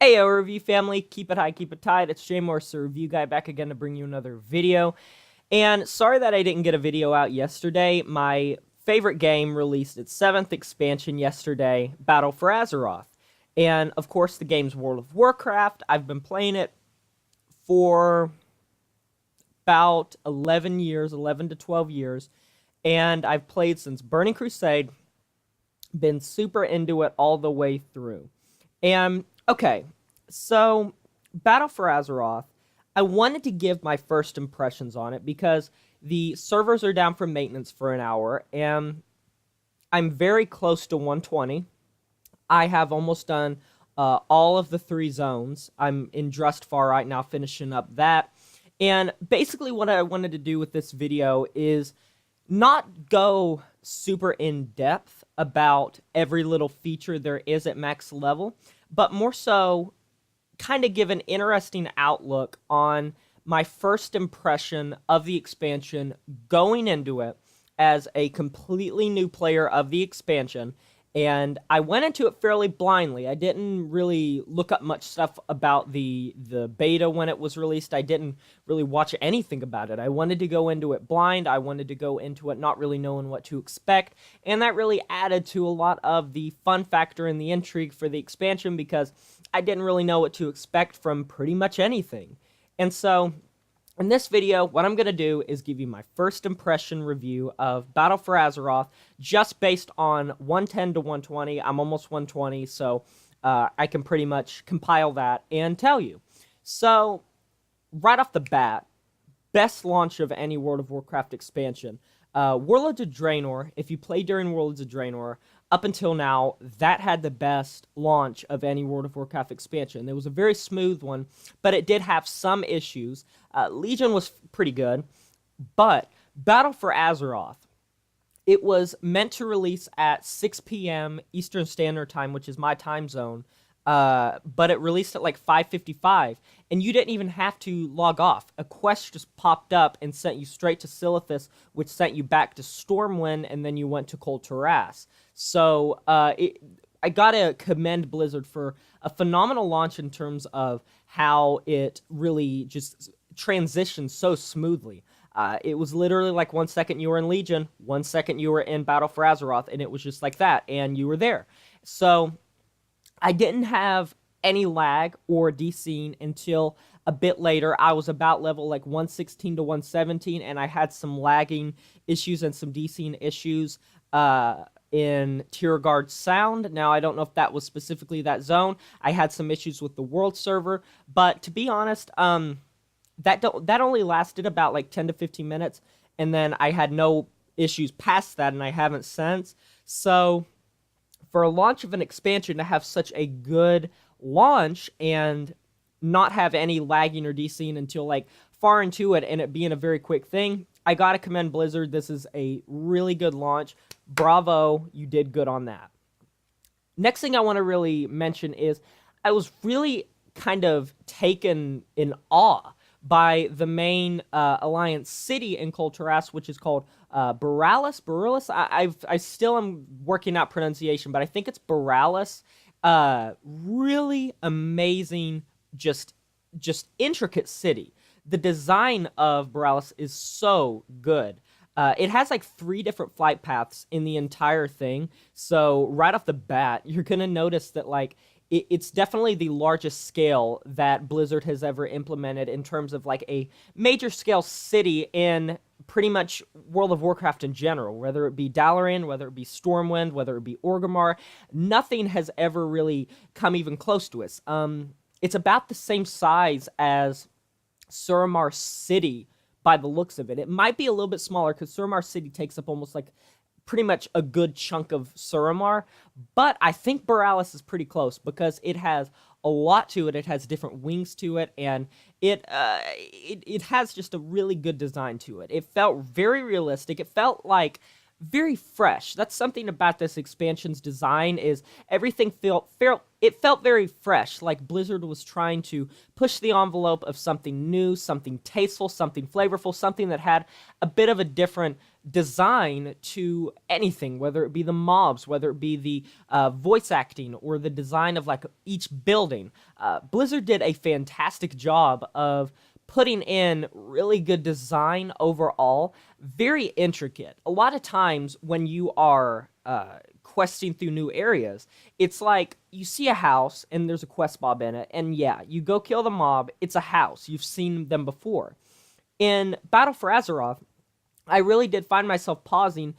Ayo review family, keep it high, keep it tight. It's Jay Morse, the review guy, back again to bring you another video. And sorry that I didn't get a video out yesterday. My favorite game released its 7th expansion yesterday, Battle for Azeroth. And of course, the game's World of Warcraft. I've been playing it for about 11 to 12 years. And I've played since Burning Crusade, been super into it all the way through. And okay, so Battle for Azeroth, I wanted to give my first impressions on it because the servers are down for maintenance for an hour, and I'm very close to 120. I have almost done all of the 3 zones. I'm in Drustfar right now, finishing up that. And basically what I wanted to do with this video is not go super in-depth about every little feature there is at max level, but more so kind of give an interesting outlook on my first impression of the expansion going into it as a completely new player of the expansion. And I went into it fairly blindly. I didn't really look up much stuff about the beta when it was released. I didn't really watch anything about it. I wanted to go into it blind. I wanted to go into it not really knowing what to expect. And that really added to a lot of the fun factor and the intrigue for the expansion because I didn't really know what to expect from pretty much anything. And so in this video, what I'm going to do is give you my first impression review of Battle for Azeroth, just based on 110 to 120. I'm almost 120, so I can pretty much compile that and tell you. So, right off the bat, best launch of any World of Warcraft expansion. Warlords of Draenor, if you play during Warlords of Draenor, up until now, that had the best launch of any World of Warcraft expansion. It was a very smooth one, but it did have some issues. Legion was pretty good, but Battle for Azeroth, it was meant to release at 6 p.m. Eastern Standard Time, which is my time zone, but it released at like 5:55, and you didn't even have to log off. A quest just popped up and sent you straight to Silithus, which sent you back to Stormwind, and then you went to Kul Tiras. So I gotta commend Blizzard for a phenomenal launch in terms of how it really just transitioned so smoothly. It was literally like 1 second you were in Legion, 1 second you were in Battle for Azeroth, and it was just like that, and you were there. So I didn't have any lag or descene until a bit later. I was about level like 116 to 117, and I had some lagging issues and some descene issues in Tiergard Sound. Now, I don't know if that was specifically that zone. I had some issues with the world server, but to be honest, that only lasted about like 10 to 15 minutes, and then I had no issues past that, and I haven't since. So for a launch of an expansion to have such a good launch and not have any lagging or descene until like far into it, and it being a very quick thing, I gotta commend Blizzard. This is a really good launch. Bravo, you did good on that. Next thing I want to really mention is I was really kind of taken in awe by the main Alliance city in Kul Tiras, which is called Borealis. I still am working out pronunciation, but I think it's Borealis. Really amazing, just intricate city. The design of Borealis is so good. It has like 3 different flight paths in the entire thing. So right off the bat, you're gonna notice that like it's definitely the largest scale that Blizzard has ever implemented in terms of like a major scale city in pretty much World of Warcraft in general, whether it be Dalaran, whether it be Stormwind, whether it be Orgrimmar. Nothing has ever really come even close to us. It's about the same size as Suramar City by the looks of it. It might be a little bit smaller because Suramar City takes up almost like pretty much a good chunk of Suramar, but I think Borealis is pretty close because it has a lot to it. It has different wings to it, and it has just a really good design to it. It felt very realistic. It felt like very fresh. That's something about this expansion's design, is everything felt very fresh, like Blizzard was trying to push the envelope of something new, something tasteful, something flavorful, something that had a bit of a different design to anything, whether it be the mobs, whether it be the voice acting, or the design of like each building. Blizzard did a fantastic job of putting in really good design overall, very intricate. A lot of times when you are questing through new areas, it's like you see a house and there's a quest mob in it, and yeah, you go kill the mob, it's a house, you've seen them before. In Battle for Azeroth, I really did find myself pausing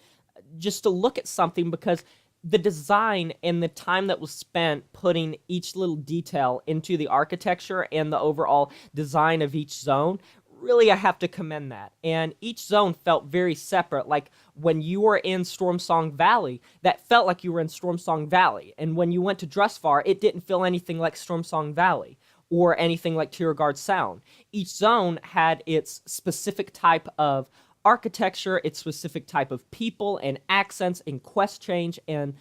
just to look at something, because the design and the time that was spent putting each little detail into the architecture and the overall design of each zone, really I have to commend that. And each zone felt very separate. Like when you were in Stormsong Valley, that felt like you were in Stormsong Valley. And when you went to Drustvar, it didn't feel anything like Stormsong Valley or anything like Tiergard Sound. Each zone had its specific type of architecture, its specific type of people and accents and quest chains and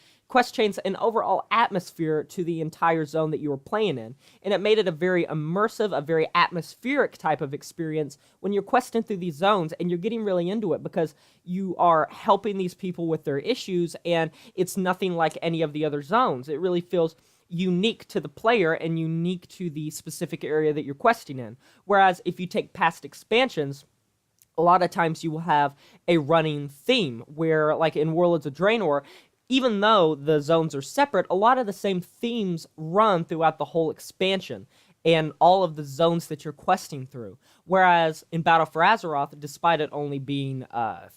overall atmosphere to the entire zone that you were playing in. And it made it a very immersive, a very atmospheric type of experience when you're questing through these zones and you're getting really into it, because you are helping these people with their issues, and it's nothing like any of the other zones. It really feels unique to the player and unique to the specific area that you're questing in. Whereas if you take past expansions, a lot of times you will have a running theme where, like in Warlords of Draenor, even though the zones are separate, a lot of the same themes run throughout the whole expansion and all of the zones that you're questing through. Whereas in Battle for Azeroth, despite it only being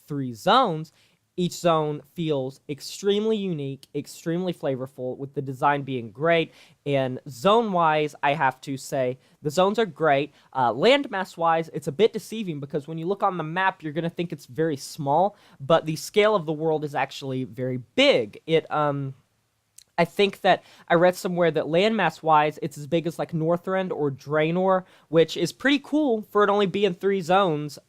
3 zones, each zone feels extremely unique, extremely flavorful, with the design being great. And zone-wise, I have to say, the zones are great. Landmass-wise, it's a bit deceiving, because when you look on the map, you're going to think it's very small, but the scale of the world is actually very big. I think that I read somewhere that landmass-wise, it's as big as like Northrend or Draenor, which is pretty cool for it only being 3 zones.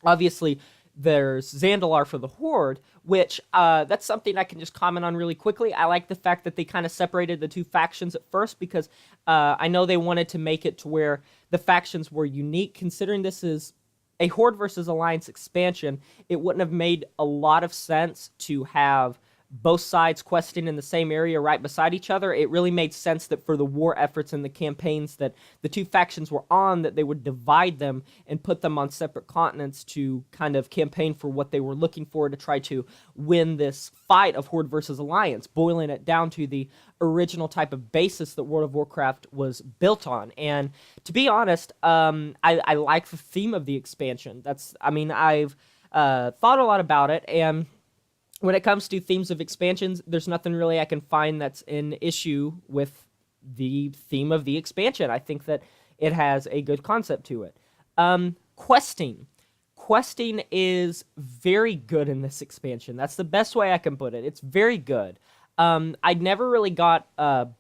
Obviously, there's Zandalar for the Horde, which that's something I can just comment on really quickly. I like the fact that they kind of separated the 2 factions at first, because I know they wanted to make it to where the factions were unique. Considering this is a Horde versus Alliance expansion, it wouldn't have made a lot of sense to have both sides questing in the same area right beside each other. It really made sense that for the war efforts and the campaigns that the 2 factions were on, that they would divide them and put them on separate continents to kind of campaign for what they were looking for, to try to win this fight of Horde versus Alliance, boiling it down to the original type of basis that World of Warcraft was built on. And to be honest, I like the theme of the expansion. I've thought a lot about it, and when it comes to themes of expansions, there's nothing really I can find that's an issue with the theme of the expansion. I think that it has a good concept to it. Questing. Questing is very good in this expansion. That's the best way I can put it. It's very good. I never really got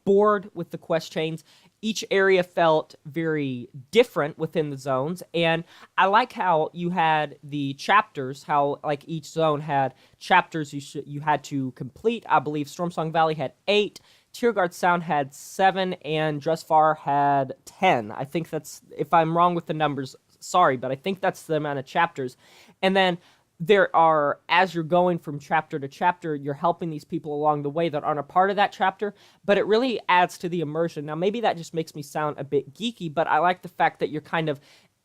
bored with the quest chains. Each area felt very different within the zones, and I like how you had the chapters, how like each zone had chapters you had to complete. I believe Stormsong Valley had 8, Tiergard Sound had 7, and Drustvar had 10. I think that's, if I'm wrong with the numbers, sorry, but I think that's the amount of chapters. And then there are, as you're going from chapter to chapter, you're helping these people along the way that aren't a part of that chapter, but it really adds to the immersion. Now, maybe that just makes me sound a bit geeky, but I like the fact that you're kind of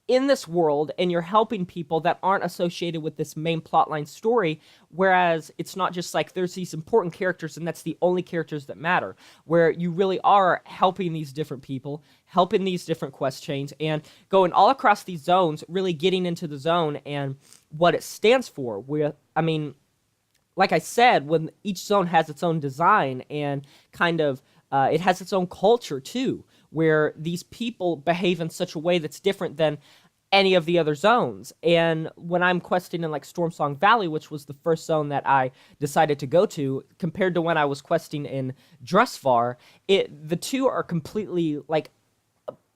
in this world and you're helping people that aren't associated with this main plotline story, whereas it's not just like there's these important characters and that's the only characters that matter, where you really are helping these different people, helping these different quest chains, and going all across these zones, really getting into the zone and what it stands for. Like I said, when each zone has its own design and kind of it has its own culture too, where these people behave in such a way that's different than any of the other zones. And when I'm questing in like Stormsong Valley, which was the first zone that I decided to go to, compared to when I was questing in Drustvar, the two are completely like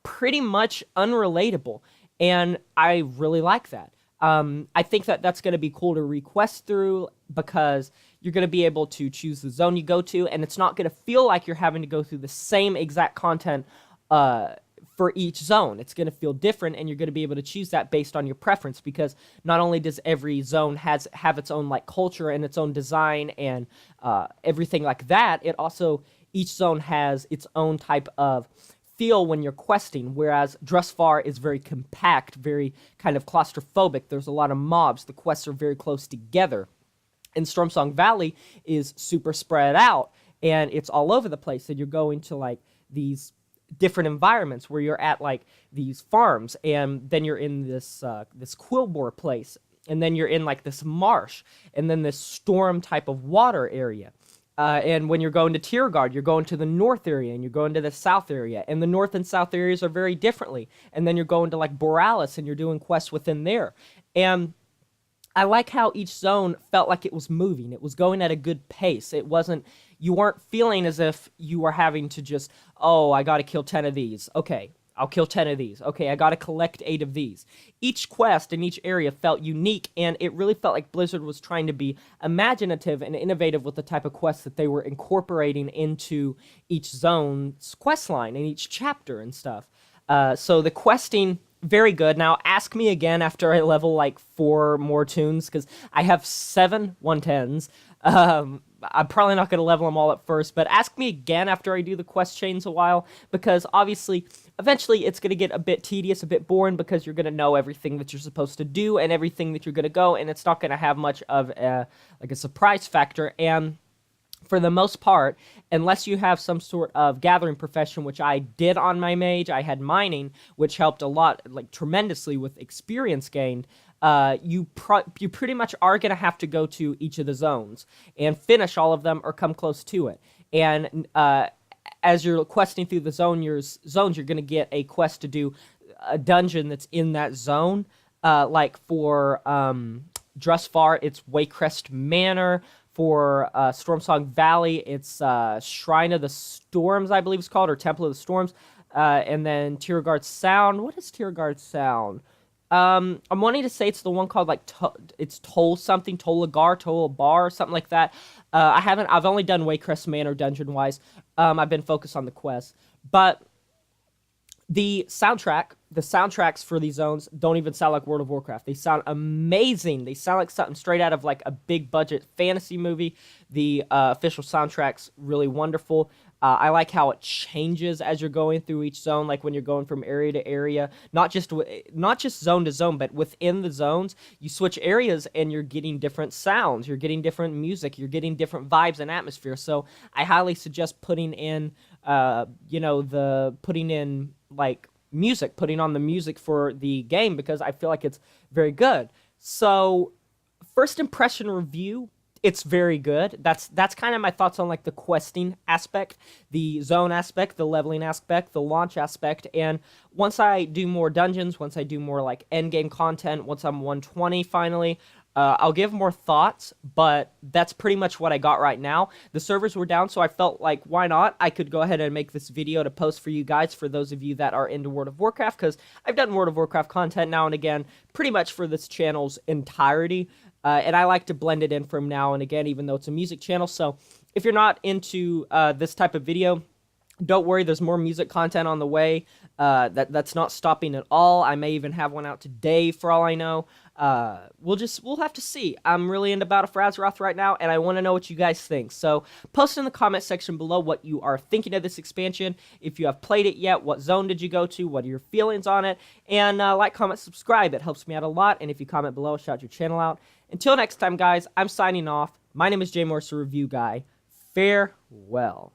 pretty much unrelatable, and I really like that. I think that that's going to be cool to request through, because you're going to be able to choose the zone you go to, and it's not going to feel like you're having to go through the same exact content for for each zone. It's going to feel different, and you're going to be able to choose that based on your preference, because not only does every zone have its own like culture and its own design and everything like that, it also, each zone has its own type of feel when you're questing, whereas Drusvar is very compact, very kind of claustrophobic. There's a lot of mobs. The quests are very close together. And Stormshock Valley is super spread out, and it's all over the place, and you're going to like these different environments where you're at like these farms, and then you're in this this Quillbore place, and then you're in like this marsh, and then this storm type of water area. And when you're going to Tiergard, you're going to the north area, and you're going to the south area, and the north and south areas are very differently. And then you're going to like Borealis, and you're doing quests within there. And I like how each zone felt like it was moving. It was going at a good pace. It wasn't, you weren't feeling as if you were having to just, oh, I got to kill 10 of these. Okay, I'll kill 10 of these. Okay, I got to collect 8 of these. Each quest in each area felt unique, and it really felt like Blizzard was trying to be imaginative and innovative with the type of quests that they were incorporating into each zone's quest line and each chapter and stuff. So the questing, very good. Now, ask me again after I level like 4 more tunes, because I have 7 110s. I'm probably not going to level them all at first, but ask me again after I do the quest chains a while, because obviously, eventually it's going to get a bit tedious, a bit boring, because you're going to know everything that you're supposed to do and everything that you're going to go, and it's not going to have much of a surprise factor. And for the most part, unless you have some sort of gathering profession, which I did on my mage, I had mining, which helped a lot, like tremendously with experience gained. You pretty much are going to have to go to each of the zones and finish all of them or come close to it. And as you're questing through the zones, you're going to get a quest to do a dungeon that's in that zone. Like for Drusvar, it's Waycrest Manor. For Stormshock Valley, it's Shrine of the Storms, I believe it's called, or Temple of the Storms. And then Tiergard Sound. What is Tiergard Sound? I'm wanting to say it's the one called like it's Toll something, Toll Bar, something like that. I've only done Waycrest Manor dungeon wise. I've been focused on the quest, but the soundtracks for these zones don't even sound like World of Warcraft. They sound amazing. They sound like something straight out of like a big budget fantasy movie. The official soundtrack's really wonderful. I like how it changes as you're going through each zone, like when you're going from area to area, not just zone to zone, but within the zones, you switch areas and you're getting different sounds, you're getting different music, you're getting different vibes and atmosphere. So I highly suggest putting in, putting on the music for the game, because I feel like it's very good. So first impression review, it's very good. That's kind of my thoughts on like the questing aspect, the zone aspect, the leveling aspect, the launch aspect. And once I do more dungeons, once I do more like end game content, once I'm 120 finally, I'll give more thoughts, but that's pretty much what I got right now. The servers were down, so I felt like, why not? I could go ahead and make this video to post for you guys, for those of you that are into World of Warcraft, because I've done World of Warcraft content now and again, pretty much for this channel's entirety. And I like to blend it in from now and again, even though it's a music channel. So if you're not into this type of video, don't worry, there's more music content on the way. That's not stopping at all. I may even have one out today for all I know. We'll have to see. I'm really into Battle for Azeroth right now, and I want to know what you guys think. So post in the comment section below what you are thinking of this expansion. If you have played it yet, what zone did you go to? What are your feelings on it? And like, comment, subscribe. It helps me out a lot. And if you comment below, I'll shout your channel out. Until next time, guys, I'm signing off. My name is Jay Morse, the Review Guy. Farewell.